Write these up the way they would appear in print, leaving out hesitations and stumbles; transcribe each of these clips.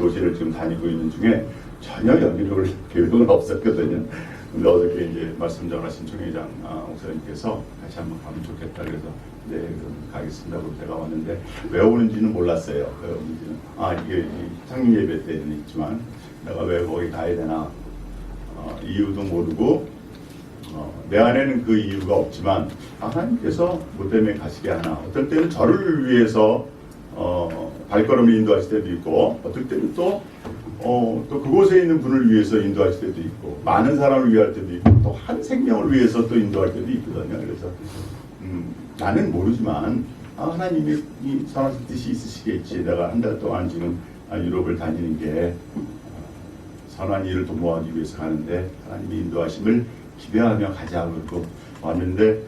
교실을 지금 다니고 있는 중에 전혀 연기력을 계획은 없었거든요. 근데 어저께 이제 말씀 전하신 총회장 목사님께서 같이 한번 가면 좋겠다 그래서 네 그럼 가겠습니다. 그럼 제가 왔는데 왜 오는지는 몰랐어요. 왜 오는지는 이게 창립 예배 때는 있지만 내가 왜 거기 가야 되나 이유도 모르고 내 안에는 그 이유가 없지만 하나님께서 뭐 때문에 가시게 하나. 어떨 때는 저를 위해서 발걸음을 인도하실 때도 있고 어떨 때는 또 그곳에 있는 분을 위해서 인도하실 때도 있고 많은 사람을 위할 때도 있고 또 한 생명을 위해서 또 인도할 때도 있거든요. 그래서 나는 모르지만 하나님이 선하신 뜻이 있으시겠지. 내가 한 달 동안 지금 유럽을 다니는 게 선한 일을 도모하기 위해서 가는데 하나님의 인도하심을 기대하며 가자 그러고 왔는데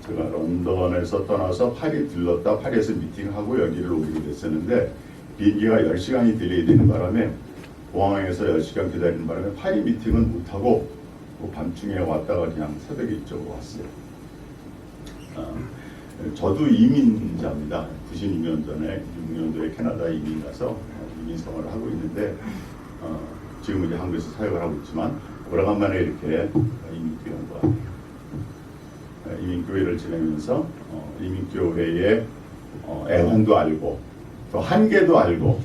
제가 런던에서 떠나서 파리 들렀다 파리에서 미팅하고 여기를 오기로 됐었는데 비행기가 10시간이 딜레이 되는 바람에 공항에서 10시간 기다리는 바람에 파리 미팅은 못하고 밤중에 왔다가 그냥 새벽에 이쪽으로 왔어요. 저도 이민자입니다. 92년 전에 6년도에 캐나다에 이민 가서 이민 생활을 하고 있는데 지금 이제 한국에서 사역을 하고 있지만 오래간만에 이렇게 이민교회와 이민교회를 지내면서 이민교회의 애환도 알고 또 한계도 알고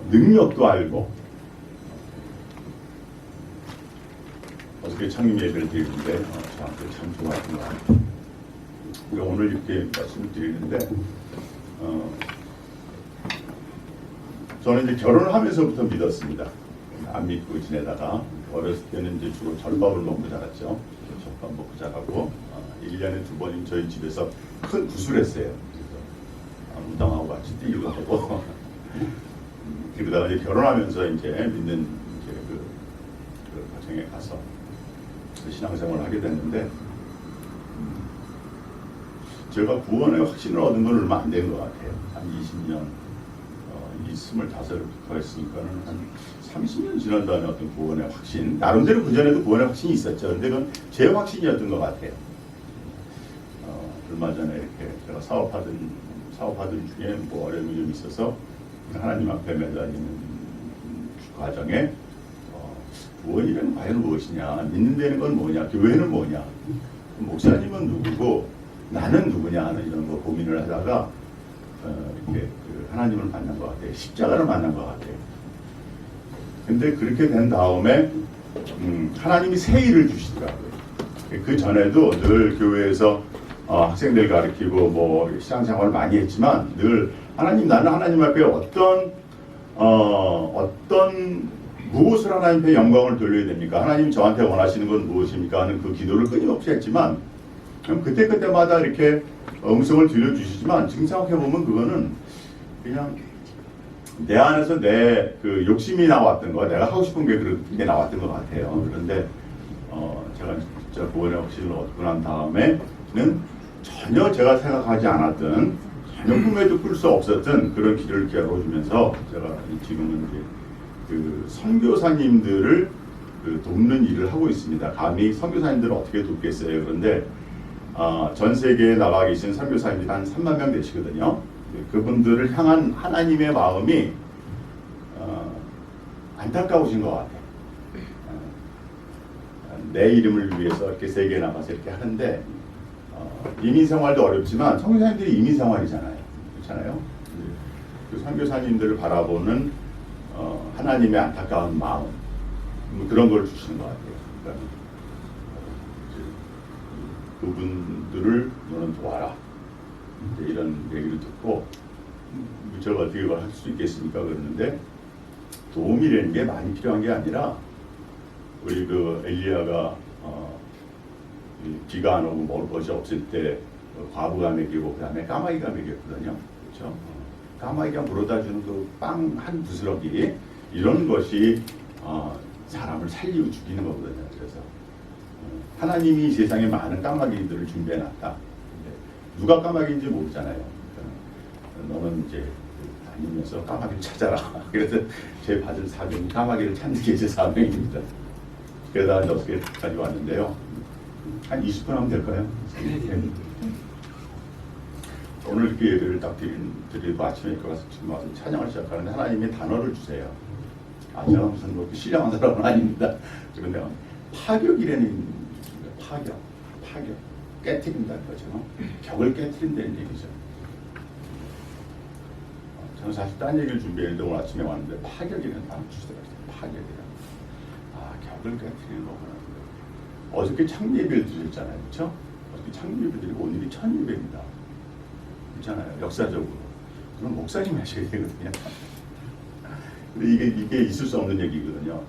능력도 알고 어저께 창립 예배를 드리는데 저한테 참 좋았던 것 같아요. 오늘 이렇게 말씀을 드리는데 저는 이제 결혼을 하면서부터 믿었습니다. 안 믿고 지내다가 어렸을 때는 이제 주로 절밥을 먹고 자랐죠. 절밥 먹고 자라고 1년에 2번이면 저희 집에서 큰 구슬 했어요. 그래서 무당하고 같이 뛰기도 하고 그러다가 이제 결혼하면서 이제 믿는 이제 그 과정에 가서 신앙생활을 하게 됐는데 제가 구원의 확신을 얻은 건 얼마 안 된 것 같아요. 한 20년, 25을 했으니까는 한 30년 지난 다음에 어떤 구원의 확신, 나름대로 그전에도 구원의 확신이 있었죠. 근데 그건 제 확신이었던 것 같아요. 얼마 전에 이렇게 제가 사업하던 중에 뭐 어려움이 좀 있어서 하나님 앞에 매달리는 과정에 구원이란 과연 무엇이냐, 믿는 데는 건 뭐냐, 교회는 뭐냐, 목사님은 누구고 나는 누구냐 하는 이런 거 고민을 하다가 이렇게 하나님을 만난 것 같아요. 십자가를 만난 것 같아요. 근데 그렇게 된 다음에 하나님이 새 일을 주시더라고요. 그 전에도 늘 교회에서 학생들 가르치고 뭐 신앙생활을 많이 했지만 늘 나는 하나님 앞에 어떤 무엇을 하나님 앞에 영광을 돌려야 됩니까? 하나님 저한테 원하시는 건 무엇입니까? 하는 그 기도를 끊임없이 했지만 그때마다 이렇게 음성을 들려주시지만 지금 생각해보면 그거는 그냥 내 안에서 내 그 욕심이 나왔던 거, 내가 하고 싶은 게 그게 나왔던 것 같아요. 그런데 제가 진짜 구원의 확신을 얻고 난 다음에는 전혀 제가 생각하지 않았던, 전혀 꿈에도 꿀 수 없었던 그런 길을 열어주면서 제가 지금은 이제 그 선교사님들을 돕는 일을 하고 있습니다. 감히 선교사님들을 어떻게 돕겠어요? 그런데 전 세계에 나가 계신 선교사님들이 한 3만 명 되시거든요. 그분들을 향한 하나님의 마음이 안타까우신 것 같아요. 내 이름을 위해서 이렇게 세계에 나가서 이렇게 하는데 이민 생활도 어렵지만 선교사님들이 이민 생활이잖아요. 그렇잖아요. 그 선교사님들을 바라보는 하나님의 안타까운 마음, 뭐 그런 걸 주시는 것 같아요. 그러니까 그분들을 너는 도와라. 이런 얘기를 듣고 제가 어떻게 할 수 있겠습니까? 그러는데 도움이라는 게 많이 필요한 게 아니라 우리 그 엘리야가 비가 안 오고 먹을 것이 없을 때 과부가 먹이고 그 다음에 까마귀가 먹였거든요. 그렇죠? 까마귀가 물어다 주는 그 빵 한 부스러기 이런 것이 사람을 살리고 죽이는 거거든요. 그래서 하나님이 세상에 많은 까마귀들을 준비해놨다. 누가 까마귀인지 모르잖아요. 너는 이제 다니면서 까마귀를 찾아라. 그래서 제 받은 사명이 까마귀를 찾는 게 제 사명입니다. 그러다 이제 어떻게까지 왔는데요. 한 20분 하면 될까요? 오늘 이렇게 예배를 딱 드리고 아침에 이렇게 와서 지금 와서 찬양을 시작하는데 하나님이 단어를 주세요. 제가 무슨 뭐 신령한 사람은 아닙니다. 그런데 파격이라는 파격, 깨트린다는 거죠. 격을 깨트린다는 얘기죠. 저는 사실 딴 얘기를 준비했는데 오늘 아침에 왔는데 파격이라는 단어 주시더라고요. 파격이라는. 격을 깨트리는 거구나. 어저께 창립일을 드렸잖아요. 그렇죠? 어저께 창립일을 드리고 오늘이 천일배입니다. 그렇잖아요. 역사적으로. 그럼 목사님이 하셔야 되거든요. 근데 이게 있을 수 없는 얘기거든요.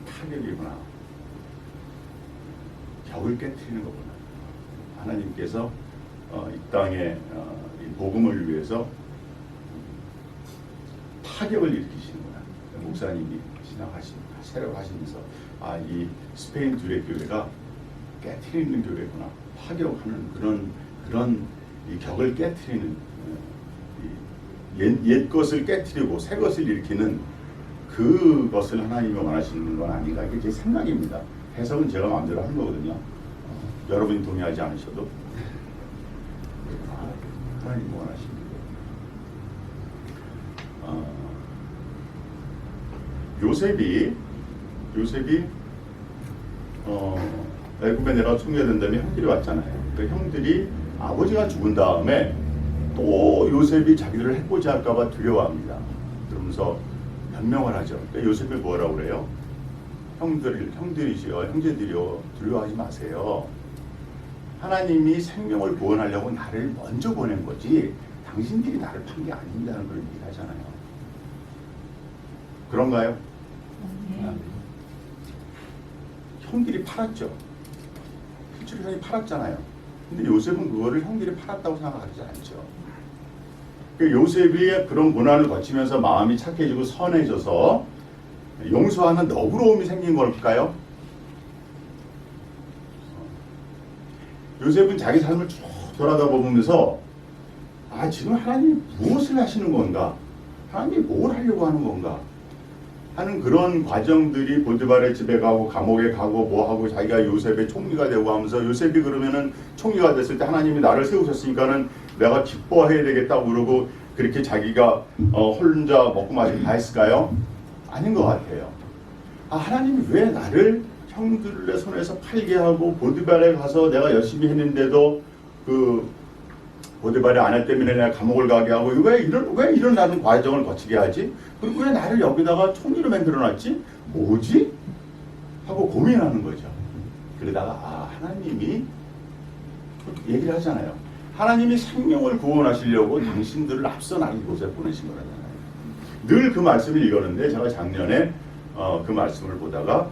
타격이구나. 격을 깨트리는 거구나. 하나님께서 이 땅에 이 복음을 위해서 타격을 일으키시는구나. 목사님이 세력하시면서 이 스페인 둘의 교회가 깨트리는 교회구나. 파격하는 그런 이 격을 깨트리는 옛 것을 깨트리고 새 것을 일으키는 그것을 하나님이 원하시는 건 아닌가. 이게 제 생각입니다. 해석은 제가 마음대로 하는 거거든요. 여러분이 동의하지 않으셔도 하나님이 원하시는 거예요. 요셉이 애굽에 내가 총리가 된다면 형들이 왔잖아요. 그 형들이 아버지가 죽은 다음에 또 요셉이 자기들을 해코지 할까봐 두려워합니다. 그러면서 변명을 하죠. 그러니까 요셉이 뭐라고 그래요? 형제들이요, 두려워하지 마세요. 하나님이 생명을 구원하려고 나를 먼저 보낸 거지 당신들이 나를 판 게 아닙니다는 걸 얘기를 하잖아요. 그런가요? 형들이 팔았죠. 실제로 형이 팔았잖아요. 근데 요셉은 그거를 형들이 팔았다고 생각하지 않죠. 요셉이 그런 고난을 거치면서 마음이 착해지고 선해져서 용서하는 너그러움이 생긴 걸까요? 요셉은 자기 삶을 쭉 돌아다보면서 지금 하나님이 무엇을 하시는 건가? 하나님이 뭘 하려고 하는 건가? 하는 그런 과정들이 보디발의 집에 가고 감옥에 가고 뭐하고 자기가 요셉의 총리가 되고 하면서 요셉이 그러면은 총리가 됐을 때 하나님이 나를 세우셨으니까는 내가 기뻐해야 되겠다고 그러고 그렇게 자기가 혼자 먹고 마시고 다 했을까요? 아닌 것 같아요. 하나님이 왜 나를 형들의 손에서 팔게 하고 보디발에 가서 내가 열심히 했는데도 그 보디발의 아내 때문에 내가 감옥을 가게 하고 왜 이런 나는 과정을 거치게 하지? 그리고 왜 나를 여기다가 총리로 만들어놨지? 뭐지? 하고 고민하는 거죠. 그러다가 하나님이 얘기를 하잖아요. 하나님이 생명을 구원하시려고 당신들을 앞서 나를 이곳에 보내신 거라잖아요. 늘 그 말씀을 읽었는데 제가 작년에 그 말씀을 보다가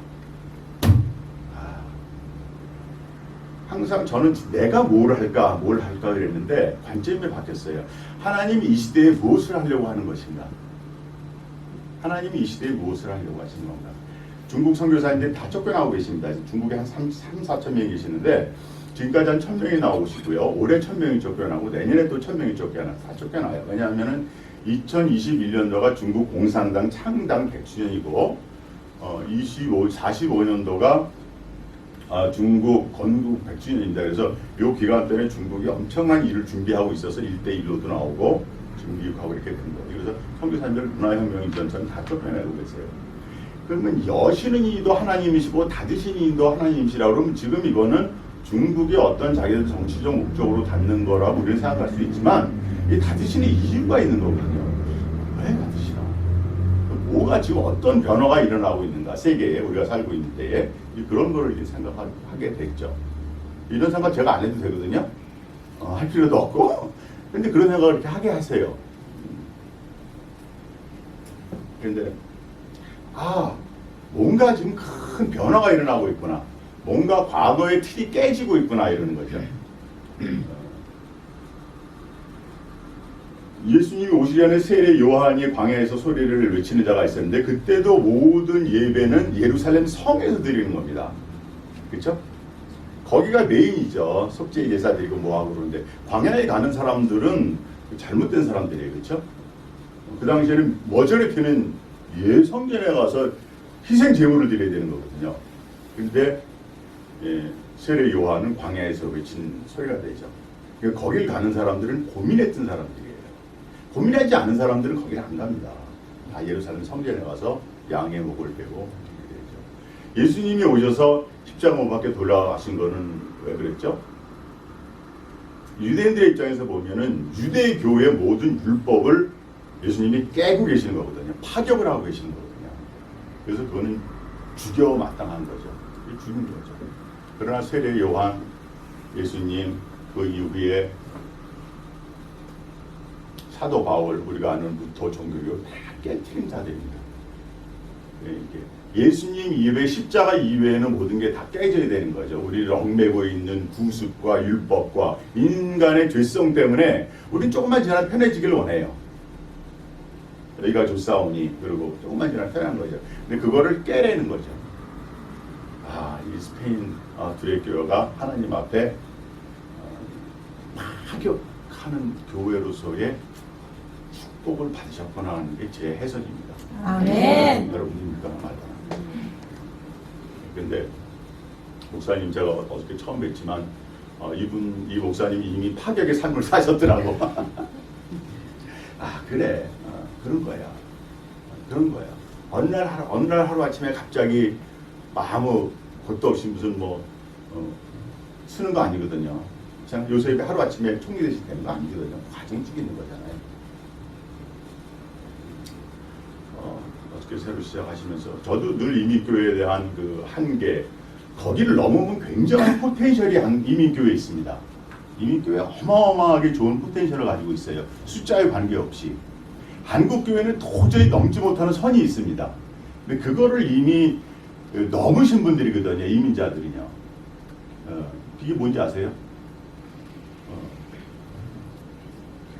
항상 저는 내가 뭘 할까 그랬는데 관점이 바뀌었어요. 하나님이 이 시대에 무엇을 하려고 하는 것인가? 하나님이 이 시대에 무엇을 하려고 하시는 건가? 중국 선교사님들이 다 쫓겨나고 계십니다. 중국에 한 3-4천 명이 계시는데 지금까지 한 1,000명이 나오시고요. 올해 1,000명이 쫓겨나고 내년에 또 1,000명이 다 쫓겨나요. 왜냐하면 2021년도가 중국 공산당 창당 100주년이고 45년도가 중국 건국 100주년입니다. 그래서 이 기간 때문에 중국이 엄청난 일을 준비하고 있어서 1대1로도 나오고 지금 미국하고 이렇게 된 거예요. 그래서 선교사님들 문화혁명 이전처럼 다 쫓겨내고 계세요. 그러면 여시는 이도 하나님이시고 다드시는 이도 하나님이시라고 그러면 지금 이거는 중국의 어떤 자기들 정치적 목적으로 갖는 거라고 우리는 생각할 수 있지만 이 다드시는 이유가 있는 거거든요. 왜 다드시나? 뭐가 지금 어떤 변화가 일어나고 있는가? 세계에 우리가 살고 있는 때에 그런 거를 이제 생각하게 됐죠. 이런 생각 제가 안 해도 되거든요. 할 필요도 없고. 근데 그런 생각을 이렇게 하게 하세요. 그런데 뭔가 지금 큰 변화가 일어나고 있구나. 뭔가 과거의 틀이 깨지고 있구나 이러는 거죠. 예수님이 오시기 전에 세례 요한이 광야에서 소리를 외치는 자가 있었는데 그때도 모든 예배는 예루살렘 성에서 드리는 겁니다. 그렇죠? 거기가 메인이죠. 속죄 제사 드리고 뭐하고 그러는데 광야에 가는 사람들은 잘못된 사람들이에요. 그렇죠? 그 당시에는 머저리티는 성전에 가서 희생 제물을 드려야 되는 거거든요. 근데 세례 요한은 광야에서 외친 소리가 되죠. 거길 가는 사람들은 고민했던 사람들이에요. 고민하지 않은 사람들은 거길 안 갑니다. 다 예루살렘 성전에 가서 양의 목을 베고 이렇게 되죠. 예수님이 오셔서 십자가 못 박혀 돌아가신 거는 왜 그랬죠? 유대인들의 입장에서 보면은 유대 교의 모든 율법을 예수님이 깨고 계시는 거거든요. 파격을 하고 계시는 거거든요. 그래서 그거는 죽여 마땅한 거죠. 죽인 거죠. 그러나 세례 요한, 예수님, 그 이후에 사도 바울, 우리가 아는 루터 종교교 다 깨트린 자들입니다. 예수님 이외에 십자가 이외에는 모든 게 다 깨져야 되는 거죠. 우리를 얽매고 있는 구습과 율법과 인간의 죄성 때문에 우리는 조금만 지나면 편해지길 원해요. 너희가 좋사오니 그리고 조금만 지나면 편한 거죠. 근데 그거를 깨내는 거죠. 이 스페인 두레교회가 하나님 앞에 파격하는 교회로서의 축복을 받으셨구나 하는 게 제 해석입니다. 아멘. 여러분 믿거나 말거나. 근데 목사님 제가 어저께 처음 뵀지만 이 목사님이 이미 파격의 삶을 사셨더라고. 그래. 그런 거야. 그런 거야. 어느 날 하루아침에 갑자기 아무 것도 없이 무슨 쓰는 거 아니거든요. 그냥 요새 하루아침에 총리 대신 되는 거 아니거든요. 과정이 쭉 있는 거잖아요. 어떻게 새로 시작하시면서 저도 늘 이민교회에 대한 그 한계, 거기를 넘으면 굉장한 포텐셜이 이민교회에 있습니다. 이민교회 어마어마하게 좋은 포텐셜을 가지고 있어요. 숫자에 관계없이. 한국교회는 도저히 넘지 못하는 선이 있습니다. 근데 그거를 이미 넘으신 분들이거든요. 이민자들이요. 이게 뭔지 아세요?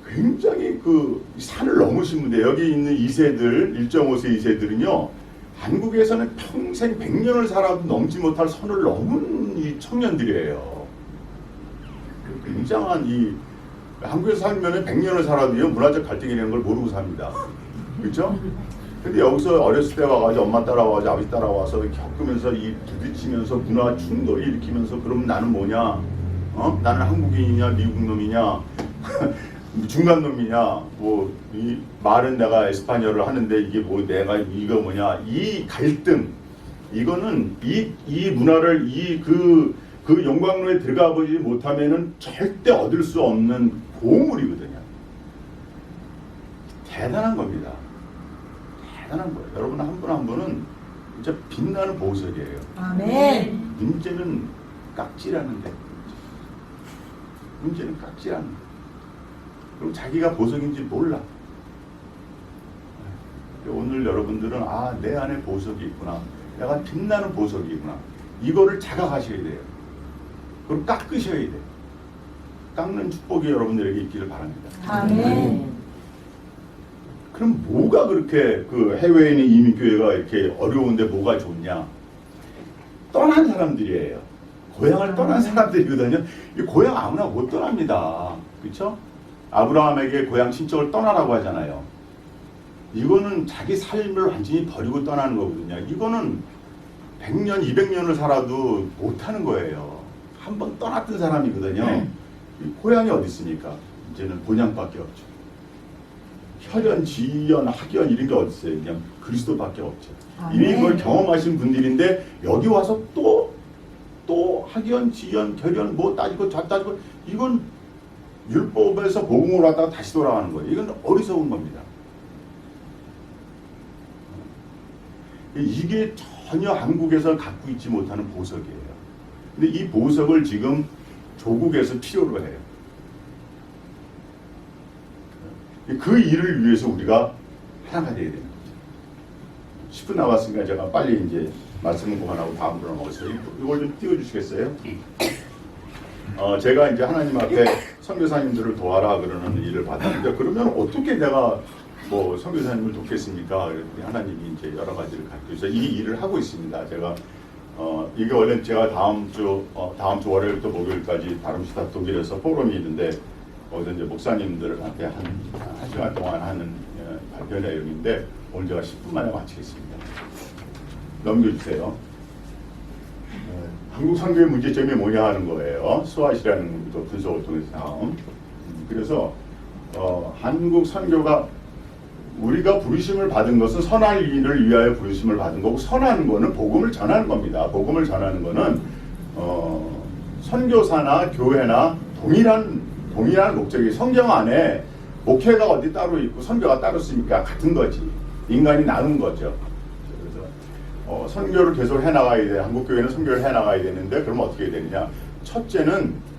굉장히 그 산을 넘으신 분들, 여기 있는 2세들, 1.5세 2세들은요, 한국에서는 평생 100년을 살아도 넘지 못할 선을 넘은 이 청년들이에요. 굉장한 한국에서 살면은 100년을 살아도요, 문화적 갈등이라는 걸 모르고 삽니다. 그렇죠? 근데 여기서 어렸을 때 와가지고 엄마 따라와가지고 아버지 따라와서 겪으면서 부딪히면서 문화 충돌을 일으키면서 그럼 나는 뭐냐? 나는 한국인이냐 미국 놈이냐? 중간 놈이냐? 이 말은 내가 에스파뇰을 하는데 이게 내가 이거 뭐냐? 이 갈등, 이거는 이 문화를 그 영광로에 들어가 보지 못하면은 절대 얻을 수 없는 보물이거든요. 대단한 겁니다. 대단한 거예요. 여러분 한 분 한 분은 진짜 빛나는 보석이에요. 아멘. 문제는 깍지라는데. 문제는 깍지라는 데. 그리고 자기가 보석인지 몰라. 오늘 여러분들은 내 안에 보석이 있구나. 내가 빛나는 보석이구나. 이거를 자각하셔야 돼요. 그리고 깎으셔야 돼요. 깎는 축복이 여러분들에게 있기를 바랍니다. 아멘. 그럼 뭐가 그렇게 그 해외에 있는 이민교회가 이렇게 어려운데 뭐가 좋냐? 떠난 사람들이에요. 고향을 떠난 사람들이거든요. 이 고향 아무나 못 떠납니다. 그렇죠? 아브라함에게 고향 친척을 떠나라고 하잖아요. 이거는 자기 삶을 완전히 버리고 떠나는 거거든요. 이거는 100년, 200년을 살아도 못하는 거예요. 한번 떠났던 사람이거든요. 고향이 어디 있습니까? 이제는 본향밖에 없죠. 혈연, 지연, 학연 이런 게 어디 있어요? 그냥 그리스도밖에 없죠. 이미 그걸 경험하신 분들인데 여기 와서 또 학연, 지연, 결연 뭐 따지고 자 따지고 이건 율법에서 복음을 하다가 다시 돌아가는 거예요. 이건 어리석은 겁니다. 이게 전혀 한국에서 갖고 있지 못하는 보석이에요. 근데 이 보석을 지금 조국에서 필요로 해요. 그 일을 위해서 우리가 하나가 돼야 됩니다. 10분 남았으니까 제가 빨리 이제 말씀을 그만하고 다음으로 넘어가겠어요. 이걸 좀 띄워주시겠어요? 제가 이제 하나님 앞에 선교사님들을 도와라 그러는 일을 받았는데 그러면 어떻게 내가 선교사님을 돕겠습니까? 하나님이 이제 여러 가지를 가르쳐서 이 일을 하고 있습니다. 제가 이게 원래 제가 다음 주 월요일부터 목요일까지 다름슈타 독일에서 포럼이 있는데 거기서 이제 목사님들한테 한 시간 동안 하는 발표 내용인데 오늘 제가 10분 만에 마치겠습니다. 넘겨주세요. 한국 선교의 문제점이 뭐냐 하는 거예요. 스왑이라는 분석을 통해서. 그래서 한국 선교가 우리가 부르심을 받은 것은 선할 일을 위하여 부르심을 받은 거고, 선하는 거는 복음을 전하는 겁니다. 복음을 전하는 거는 선교사나 교회나 동일한 목적이, 성경 안에 목회가 어디 따로 있고 선교가 따로 있으니까 같은 거지. 인간이 나눈 거죠. 그래서 선교를 계속 해나가야 돼. 한국 교회는 선교를 해나가야 되는데, 그러면 어떻게 되느냐? 첫째는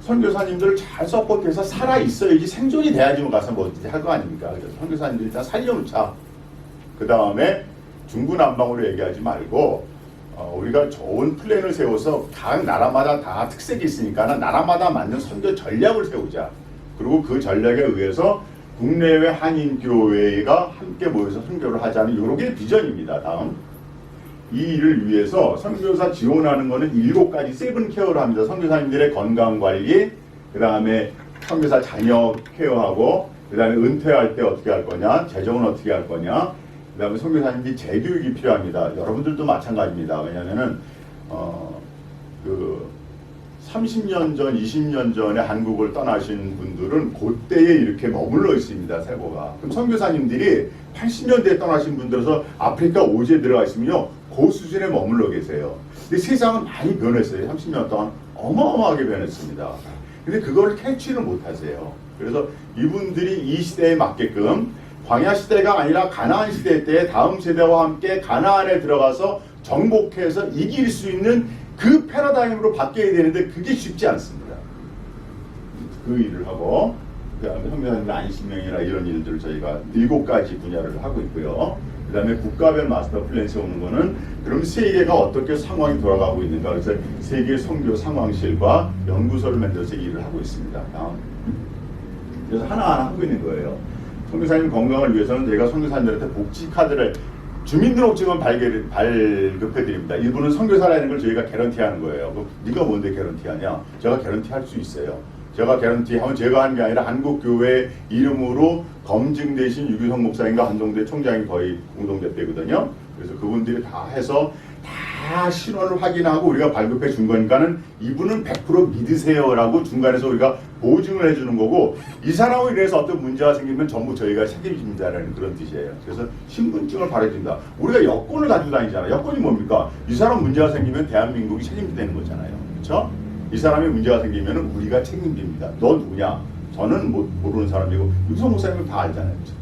선교사님들을 잘 서포트해서 살아 있어야지, 생존이 돼야지 가서 뭐 할 거 아닙니까? 그래서 선교사님들 일단 살려놓자. 그 다음에 중구난방으로 얘기하지 말고 우리가 좋은 플랜을 세워서 각 나라마다 다 특색이 있으니까 나라마다 맞는 선교 전략을 세우자. 그리고 그 전략에 의해서 국내외 한인교회가 함께 모여서 선교를 하자는 이런 게 비전입니다. 다음. 이 일을 위해서 선교사 지원하는 거는 7가지 세븐 케어를 합니다. 선교사님들의 건강관리, 그 다음에 선교사 자녀 케어하고, 그 다음에 은퇴할 때 어떻게 할 거냐, 재정은 어떻게 할 거냐, 그 다음에 선교사님들이 재교육이 필요합니다. 여러분들도 마찬가지입니다. 왜냐하면은 30년 전, 20년 전에 한국을 떠나신 분들은 그때에 이렇게 머물러 있습니다. 세고가. 그럼 선교사님들이 80년대에 떠나신 분들에서 아프리카 오지에 들어가 있으면요, 그 수준에 머물러 계세요. 근데 세상은 많이 변했어요. 30년 동안 어마어마하게 변했습니다. 근데 그걸 캐치를 못 하세요. 그래서 이분들이 이 시대에 맞게끔, 광야 시대가 아니라 가나안 시대 때 다음 세대와 함께 가나안에 들어가서 정복해서 이길 수 있는 그 패러다임으로 바뀌어야 되는데 그게 쉽지 않습니다. 그 일을 하고, 그 다음에 선교사님들 안심명이나 이런 일들을 저희가 7가지 분야를 하고 있고요. 그 다음에 국가별 마스터 플랜 세우는 거는, 그럼 세계가 어떻게 상황이 돌아가고 있는가, 그래서 세계 선교 상황실과 연구소를 만들어서 일을 하고 있습니다. 그래서 하나하나 하고 있는 거예요. 선교사님 건강을 위해서는 저희가 선교사님들한테 복지 카드를, 주민등록증은 발급해 드립니다. 일부는 선교사라는 걸 저희가 개런티하는 거예요. 네가 뭔데 개런티하냐? 제가 개런티할 수 있어요. 제가 개런티하면 제가 한 게 아니라 한국교회 이름으로 검증되신 유규성 목사님과 한동대 총장이 거의 공동대표거든요. 그래서 그분들이 다 해서 다 신원을 확인하고 우리가 발급해 준 거니까는 이분은 100% 믿으세요라고 중간에서 우리가 보증을 해주는 거고, 이 사람으로 인해서 어떤 문제가 생기면 전부 저희가 책임집니다라는 그런 뜻이에요. 그래서 신분증을 발해준다. 우리가 여권을 가지고 다니잖아요. 여권이 뭡니까? 이 사람 문제가 생기면 대한민국이 책임지는 거잖아요. 그렇죠? 이 사람이 문제가 생기면 우리가 책임집니다. 너 누구냐? 저는 모르는 사람이고, 유성 목사님은 다 알잖아요. 그렇죠?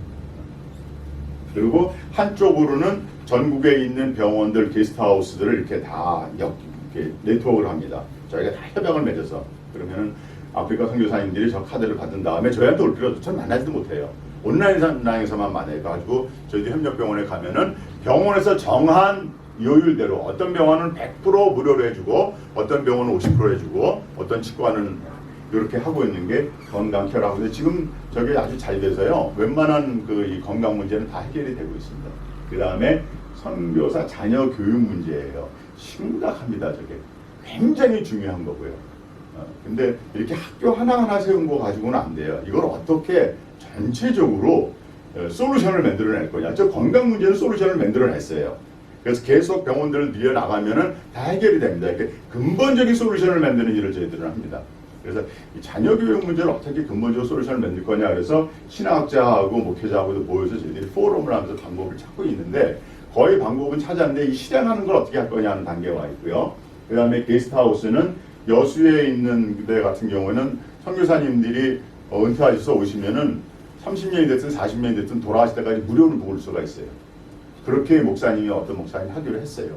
그리고 한쪽으로는 전국에 있는 병원들, 게스트하우스들을 이렇게 다 이렇게 네트워크를 합니다. 저희가 다 협약을 맺어서, 그러면은 아프리카 선교사님들이 저 카드를 받은 다음에 저희한테 올 필요도, 전 만나지도 못해요. 온라인상에서만 만나가지고 저희도 협력병원에 가면은 병원에서 정한 요율대로, 어떤 병원은 100% 무료로 해주고, 어떤 병원은 50% 해주고, 어떤 치과는 이렇게 하고 있는 게 건강케어라고. 근데 지금 저게 아주 잘 돼서요, 웬만한 이 건강 문제는 다 해결이 되고 있습니다. 그 다음에 선교사 자녀 교육 문제예요. 심각합니다. 저게 굉장히 중요한 거고요. 근데 이렇게 학교 하나하나 세운 거 가지고는 안 돼요. 이걸 어떻게 전체적으로 솔루션을 만들어낼 거냐. 저 건강 문제는 솔루션을 만들어냈어요. 그래서 계속 병원들을 늘려나가면은 다 해결이 됩니다. 이렇게 근본적인 솔루션을 만드는 일을 저희들은 합니다. 그래서 이 자녀 교육 문제를 어떻게 근본적으로 솔루션을 만들 거냐, 그래서 신학자하고 목회자하고도 모여서 저희들이 포럼을 하면서 방법을 찾고 있는데, 거의 방법은 찾았는데 이 실행하는 걸 어떻게 할 거냐 하는 단계에 와 있고요. 그 다음에 게스트하우스는 여수에 있는 데 같은 경우는 선교사님들이 은퇴하셔서 오시면은 30년이 됐든 40년이 됐든 돌아가실 때까지 무료로 묵을 수가 있어요. 그렇게 목사님이 어떤 목사님이 하기로 했어요.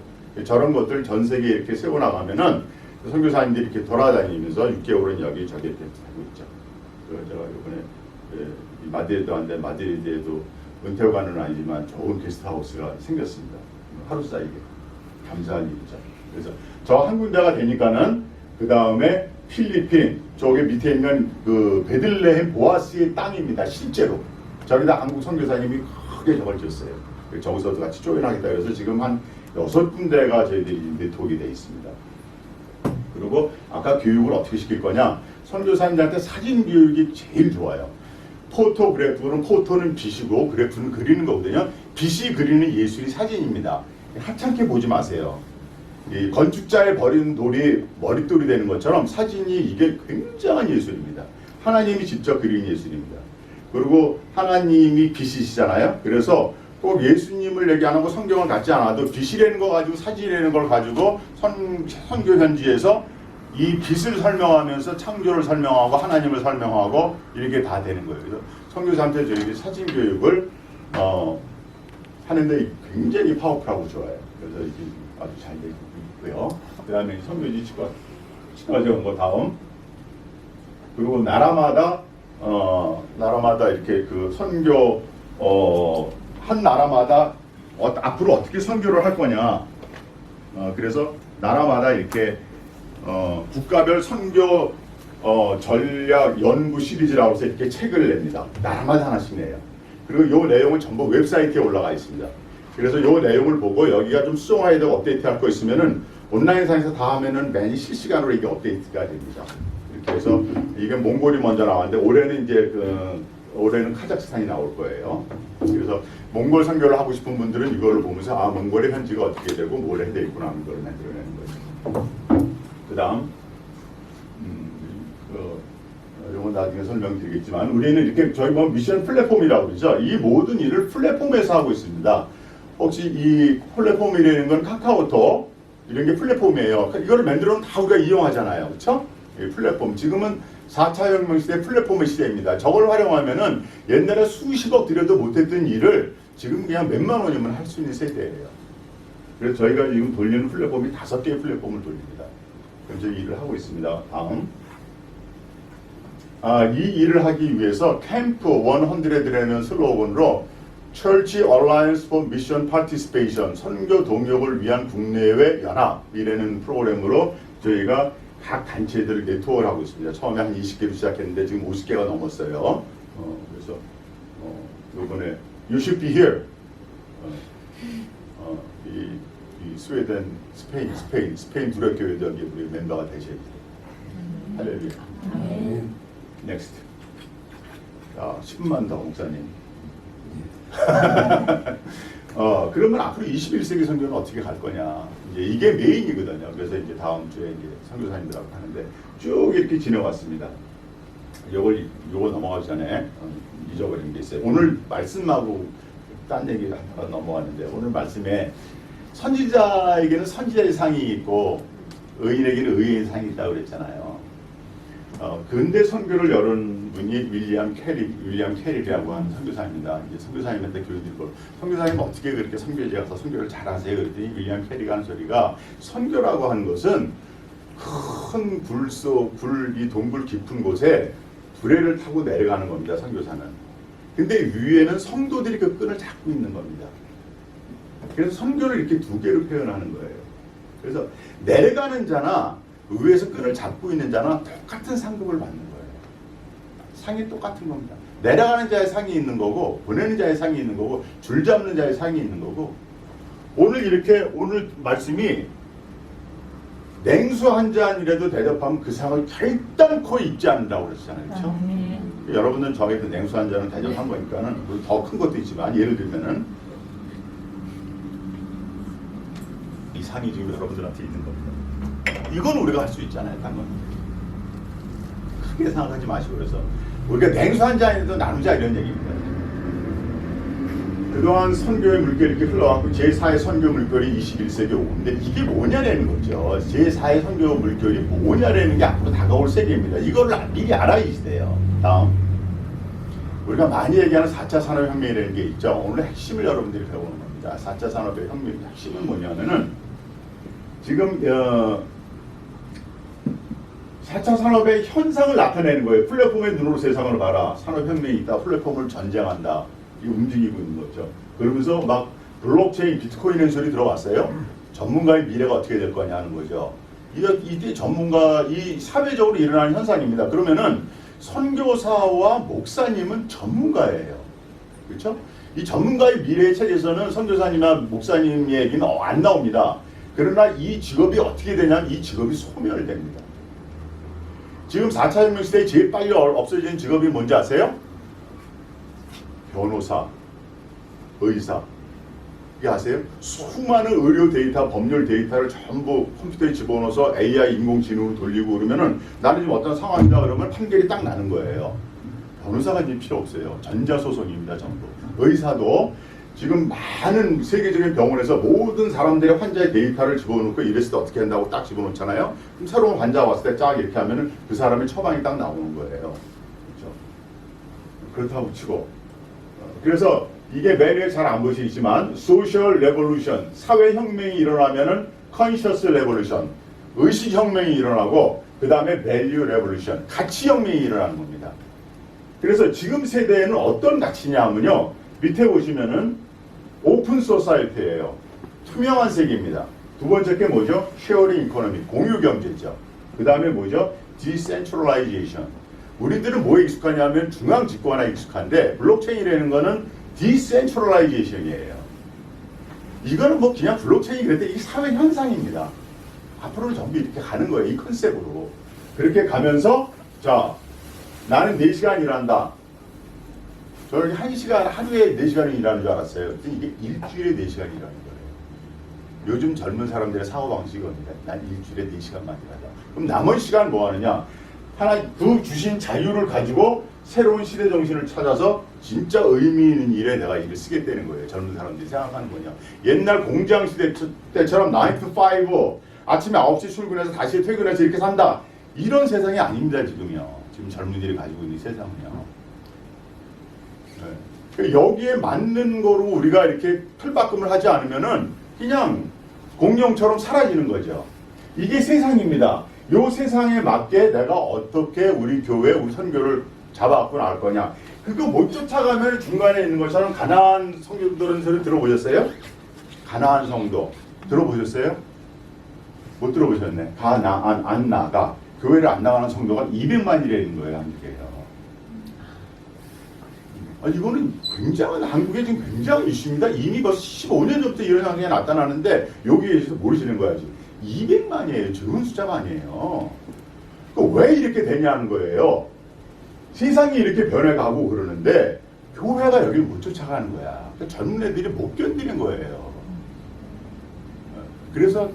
저런 것들 전 세계에 이렇게 세워나가면은 선교사님들이 이렇게 돌아다니면서 6개월은 여기저기 이렇게 하고 있죠. 제가 이번에 마드리드 왔는데, 마드리드에도 은퇴관은 아니지만 좋은 게스트하우스가 생겼습니다. 하루 사이에. 감사한 일이죠. 그래서 저 한 군데가 되니까는 그 다음에 필리핀, 저기 밑에 있는 그 베들레헴 보아스의 땅입니다. 실제로. 저기다 한국 선교사님이 크게 저걸 줬어요. 저기서도 같이 조인하겠다. 그래서 지금 한 6군데가 저희들이 네트워크가 되어 있습니다. 그리고 아까 교육을 어떻게 시킬 거냐. 선교사님들한테 사진 교육이 제일 좋아요. 포토그래프는, 포토는 빛이고 그래프는 그리는 거거든요. 빛이 그리는 예술이 사진입니다. 하찮게 보지 마세요. 이 건축자의 버린 돌이 머릿돌이 되는 것처럼 사진이 이게 굉장한 예술입니다. 하나님이 직접 그린 예술입니다. 그리고 하나님이 빛이시잖아요. 그래서 꼭 예수님을 얘기 안 하고 성경을 갖지 않아도 빛이라는 거 가지고 사진이라는 걸 가지고 선교 현지에서 이 빛을 설명하면서 창조를 설명하고 하나님을 설명하고 이렇게 다 되는 거예요. 그래서 선교사한테 저희들이 사진 교육을 하는데 굉장히 파워풀하고 좋아요. 그래서 이게 아주 잘 되고 있고요. 그 다음에 선교지 친화적인 거 다음. 그리고 나라마다 이렇게 그 선교 한 나라마다 앞으로 어떻게 선교를 할 거냐. 그래서 나라마다 이렇게 국가별 선교 전략 연구 시리즈라고 해서 이렇게 책을 냅니다. 나라마다 하나씩 내요. 그리고 이 내용은 전부 웹사이트에 올라가 있습니다. 그래서 이 내용을 보고 여기가 좀 수정해야 되고 업데이트할 거 있으면은 온라인상에서 다 하면은 매일 실시간으로 이게 업데이트가 됩니다. 이렇게 해서 이게 몽골이 먼저 나왔는데 올해는 이제 올해는 카자흐스탄이 나올 거예요. 그래서 몽골 선교를 하고 싶은 분들은 이걸 보면서 아 몽골의 현지가 어떻게 되고 뭘 해야 되겠구나 하는 걸 만들어내는 거죠. 그 다음 이건 나중에 설명드리겠지만 우리는 이렇게 저희 뭐 미션 플랫폼이라고 그러죠. 이 모든 일을 플랫폼에서 하고 있습니다. 혹시 이 플랫폼이라는 건 카카오톡 이런 게 플랫폼이에요. 이거를 만들어 놓으면 다 우리가 이용하잖아요. 그렇죠? 이 플랫폼. 지금은 4차 혁명 시대 플랫폼의 시대입니다. 저걸 활용하면은 옛날에 수십억 들여도 못했던 일을 지금 그냥 몇만 원이면 할 수 있는 세대예요. 그래서 저희가 지금 돌리는 플랫폼이 5개의 플랫폼을 돌립니다. 현재 일을 하고 있습니다. 다음. 이 일을 하기 위해서 캠프 100라는 슬로건으로 Church Alliance for Mission Participation, 선교 동역을 위한 국내외 연합이라는 프로그램으로 저희가 각 단체들을 네트워크를 하고 있습니다. 처음에 한 20개로 시작했는데 지금 50개가 넘었어요. 그래서 이번에 You should be here. 이 스웨덴, 스페인 두레 교회도 여기 우리 멤버가 되셔야 돼요. 할렐루야. 넥스트. 10만 더 목사님. 그러면 앞으로 21세기 선교는 어떻게 갈 거냐. 이게 메인이거든요. 그래서 이제 다음 주에 이제 선교사님들하고 하는데 쭉 이렇게 지내왔습니다. 요거 넘어가기 전에 잊어버린 게 있어요. 오늘 말씀하고 딴 얘기 하다가 넘어왔는데 오늘 말씀에 선지자에게는 선지자의 상이 있고 의인에게는 의인의 상이 있다고 그랬잖아요. 근대 선교를 열은 분이 윌리엄 캐리라고 하는 선교사입니다. 이제 선교사님한테 교육드리고 선교사님 어떻게 그렇게 선교지에 가서 선교를 잘하세요? 그랬더니 윌리엄 캐리가 하는 소리가 선교라고 하는 것은 큰 이 동굴 깊은 곳에 두레를 타고 내려가는 겁니다. 선교사는. 근데 위에는 성도들이 그 끈을 잡고 있는 겁니다. 그래서 선교를 이렇게 두 개로 표현하는 거예요. 그래서 내려가는 자나 위에서 끈을 잡고 있는 자나 똑같은 상급을 받는 거예요. 상이 똑같은 겁니다. 내려가는 자의 상이 있는 거고 보내는 자의 상이 있는 거고 줄 잡는 자의 상이 있는 거고 오늘 말씀이 냉수 한 잔이라도 대접하면 그 상을 결단코 잊지 않는다고 그랬잖아요. 그렇죠? 여러분들은 저에게 냉수 한 잔을 대접한 거니까는 더 큰 것도 있지만 예를 들면은 이 상이 지금 여러분들한테 있는 겁니다. 이건 우리가 할 수 있잖아요. 당연. 크게 생각하지 마시고 그래서 우리가 냉수 한 잔이라도 나누자 이런 얘기입니다. 그동안 선교의 물결이 이렇게 흘러가고 제4의 선교 물결이 21세기에 오는데 이게 뭐냐라는 거죠. 제4의 선교 물결이 뭐냐라는 게 앞으로 다가올 세계입니다. 이걸 미리 알아야 돼요. 다음. 우리가 많이 얘기하는 4차 산업혁명이라는 게 있죠. 오늘 핵심을 여러분들이 배우는 겁니다. 4차 산업의 혁명의 핵심은 뭐냐면은 지금 4차 산업의 현상을 나타내는 거예요. 플랫폼의 눈으로 세상을 봐라. 산업혁명이 있다. 플랫폼을 전쟁한다. 이 움직이고 있는 거죠. 그러면서 막 블록체인, 비트코인의 소리 들어봤어요? 전문가의 미래가 어떻게 될 거냐 하는 거죠. 이때 이 사회적으로 일어나는 현상입니다. 그러면은 선교사와 목사님은 전문가예요. 그렇죠? 이 전문가의 미래의 책에서는 선교사님이나 목사님 얘기는 안 나옵니다. 그러나 이 직업이 어떻게 되냐면 이 직업이 소멸됩니다. 지금 4차 혁명 시대에 제일 빨리 없어지는 직업이 뭔지 아세요? 변호사, 의사. 이게 아세요? 수많은 의료 데이터, 법률 데이터를 전부 컴퓨터에 집어넣어서 AI 인공지능으로 돌리고 그러면은 나는 지금 어떤 상황이다 그러면 판결이 딱 나는 거예요. 변호사가 지금 필요 없어요. 전자소송입니다, 전부. 의사도 지금 많은 세계적인 병원에서 모든 사람들의 환자의 데이터를 집어넣고 이랬을 때 어떻게 한다고 딱 집어넣잖아요. 그럼 새로운 환자가 왔을 때 쫙 이렇게 하면은 그 사람의 처방이 딱 나오는 거예요. 그렇죠? 그렇다고 치고. 그래서 이게 매일 잘 안 보시지만 소셜 레볼루션, 사회혁명이 일어나면은 컨셔스 레볼루션, 의식혁명이 일어나고 그 다음에 밸류 레볼루션, 가치혁명이 일어나는 겁니다. 그래서 지금 세대에는 어떤 가치냐면요. 밑에 보시면은 오픈 소사이티예요. 투명한 세계입니다. 두 번째 게 뭐죠? 쉐어링 이코노미, 공유 경제죠. 그 다음에 뭐죠? 디센트럴라이제이션. 우리들은 뭐에 익숙하냐면 중앙 집권에 익숙한데 블록체인이라는 거는 디센트럴라이제이션이에요. 이거는 뭐 그냥 블록체인이 그랬대 이 사회 현상입니다. 앞으로는 전부 이렇게 가는 거예요. 이 컨셉으로. 그렇게 가면서 자 나는 4시간 일한다. 저는 1시간 하루에 4시간을 일하는 줄 알았어요. 이게 일주일에 4시간 일하는 거예요. 요즘 젊은 사람들의 사고방식입니다. 난 일주일에 4시간만 일하자. 그럼 남은 시간 뭐 하느냐? 하나 그 주신 자유를 가지고 새로운 시대 정신을 찾아서 진짜 의미 있는 일에 내가 일을 쓰겠다는 거예요. 젊은 사람들이 생각하는 거냐. 옛날 공장 시대 때처럼 9 to 5 아침에 9시 출근해서 다시 퇴근해서 이렇게 산다. 이런 세상이 아닙니다. 지금요. 지금 젊은이들이 가지고 있는 세상은요. 네. 여기에 맞는 거로 우리가 이렇게 틀바꿈을 하지 않으면은 그냥 공룡처럼 사라지는 거죠. 이게 세상입니다. 이 세상에 맞게 내가 어떻게 우리 교회, 우리 선교를 잡아갖고 나갈 거냐. 그거 못 쫓아가면 중간에 있는 것처럼 가나안 성도들은 소리 들어보셨어요? 가나안 성도 들어보셨어요? 못 들어보셨네. 가나안 안 나가. 교회를 안 나가는 성도가 200만이라는 거예요. 한국에요. 이거는 굉장한 한국에 지금 굉장한 이슈입니다. 이미 벌써 15년 전부터 이런 상황이 나타나는데 여기에 대해서 모르시는 거야 지금. 200만이에요. 적은 숫자가 아니에요. 왜 이렇게 되냐는 거예요. 세상이 이렇게 변해가고 그러는데 교회가 여기를 못 쫓아가는 거야. 그러니까 젊은 애들이 못 견디는 거예요. 그래서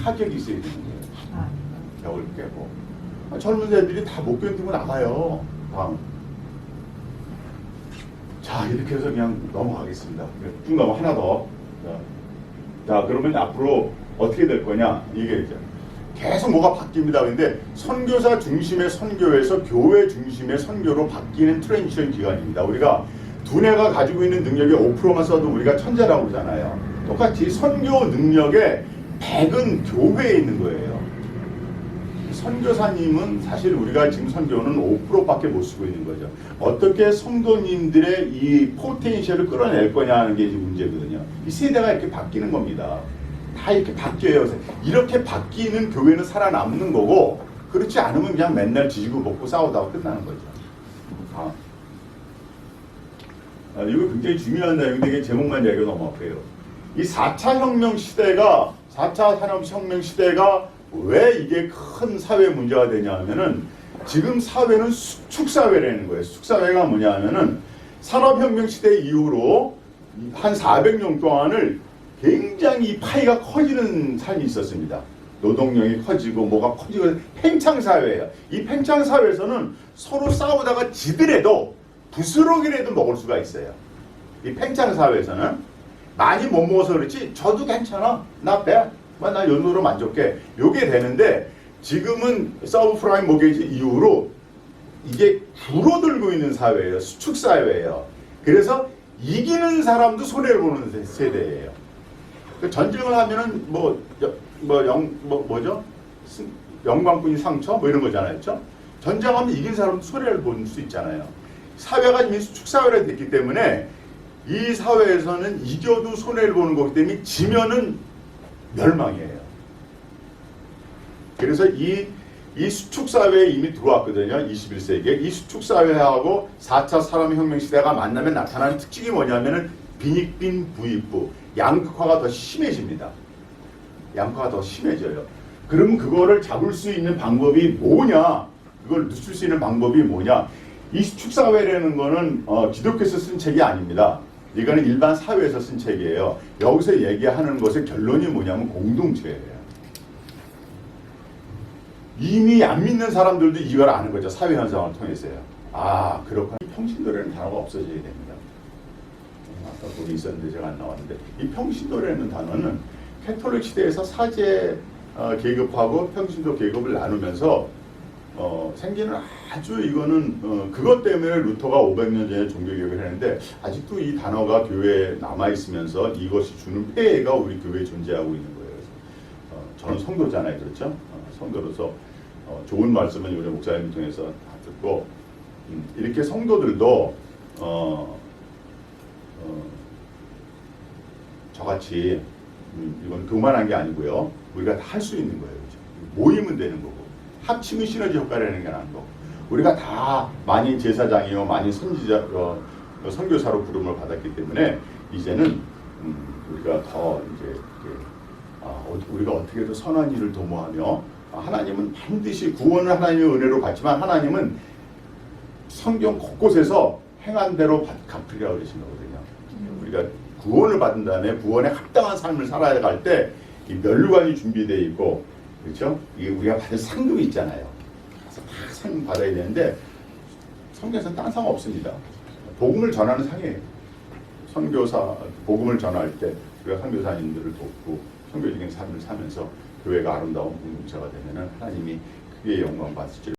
타격이 있어야 되는 거예요. 벽을 깨고. 젊은 애들이 다 못 견디고 나가요. 다음. 자, 이렇게 해서 그냥 넘어가겠습니다. 쭉 넘어 하나 더. 자, 그러면 앞으로 어떻게 될 거냐? 이게 이제 계속 뭐가 바뀝니다. 근데 선교사 중심의 선교에서 교회 중심의 선교로 바뀌는 트랜지션 기간입니다. 우리가 두뇌가 가지고 있는 능력의 5%만 써도 우리가 천재라고 그러잖아요. 똑같이 선교 능력의 100은 교회에 있는 거예요. 선교사님은 사실 우리가 지금 선교는 5%밖에 못 쓰고 있는 거죠. 어떻게 성도님들의 이 포텐셜을 끌어낼 거냐 하는 게 이제 문제거든요. 이 세대가 이렇게 바뀌는 겁니다. 다 이렇게 바뀌어요. 이렇게 바뀌는 교회는 살아남는 거고 그렇지 않으면 그냥 맨날 지지고 먹고 싸우다가 끝나는 거죠. 이거 굉장히 중요한 내용인데 이게 제목만 얘기가 너무 앞에요. 이 4차 혁명 시대가 4차 산업혁명 시대가 왜 이게 큰 사회 문제가 되냐 하면은 지금 사회는 수축사회라는 거예요. 수축사회가 뭐냐 하면은 산업혁명 시대 이후로 한 400년 동안을 굉장히 파이가 커지는 삶이 있었습니다. 노동력이 커지고 뭐가 커지고 팽창사회예요. 이 팽창사회에서는 서로 싸우다가 지더라도 부스러기라도 먹을 수가 있어요. 이 팽창사회에서는 많이 못 먹어서 그렇지 저도 괜찮아. 나 배. 나 연노로 만족해. 요게 되는데 지금은 서브프라임 모게이지 이후로 이게 줄어들고 있는 사회예요. 수축사회예요. 그래서 이기는 사람도 손해를 보는 세대예요. 전쟁을 하면은 뭐죠? 영광뿐이 상처 뭐 이런 거잖아요. 그렇죠? 전쟁하면 이긴 사람도 손해를 볼 수 있잖아요. 사회가 이미 수축사회가 됐기 때문에 이 사회에서는 이겨도 손해를 보는 거기 때문에 지면은 멸망이에요. 그래서 이 수축사회에 이미 들어왔거든요. 21세기에. 이 수축사회하고 4차 산업혁명 시대가 만나면 나타나는 특징이 뭐냐면은 빈익빈 부익부. 양극화가 더 심해집니다. 양극화가 더 심해져요. 그러면 그거를 잡을 수 있는 방법이 뭐냐? 그걸 늦출 수 있는 방법이 뭐냐? 이 수축사회라는 거는 기독교에서 쓴 책이 아닙니다. 이거는 일반 사회에서 쓴 책이에요. 여기서 얘기하는 것의 결론이 뭐냐면 공동체예요. 이미 안 믿는 사람들도 이걸 아는 거죠. 사회 현상을 통해서요. 아, 그렇구나. 평신도라는 단어가 없어져야 됩니다. 아까 거기 있었는데 제가 안 나왔는데, 이 평신도라는 단어는 캐톨릭 시대에서 사제 계급하고 평신도 계급을 나누면서 생기는 아주 이거는 그것 때문에 루터가 500년 전에 종교개혁을 했는데 아직도 이 단어가 교회에 남아있으면서 이것이 주는 폐해가 우리 교회에 존재하고 있는 거예요. 그래서 저는 성도잖아요. 그렇죠? 성도로서 좋은 말씀은 우리 목사님 통해서 다 듣고 이렇게 성도들도 저같이 이건 교만한 게 아니고요. 우리가 다 할 수 있는 거예요. 그렇죠? 모이면 되는 거고 합치면 시너지 효과라는 게 나는 거고 우리가 다 만인 제사장이요 만인 선지자 선교사로 부름을 받았기 때문에 이제는 우리가 더 이제 우리가 어떻게 더 선한 일을 도모하며 하나님은 반드시 구원을 하나님의 은혜로 받지만 하나님은 성경 곳곳에서 행한 대로 갚으리라고 그러신 거거든요. 우리가 구원을 받은 다음에 구원에 합당한 삶을 살아야 갈 때 이 멸류관이 준비되어 있고 그렇죠? 이게 우리가 받을 상금이 있잖아요. 그래서 다 상금 받아야 되는데 성경에서는 딴 상 없습니다. 복음을 전하는 상이에요. 선교사 복음을 전할 때 우리가 선교사님들을 돕고 선교적인 삶을 살면서 교회가 아름다운 공동체가 되면은 하나님이 크게 영광 받으실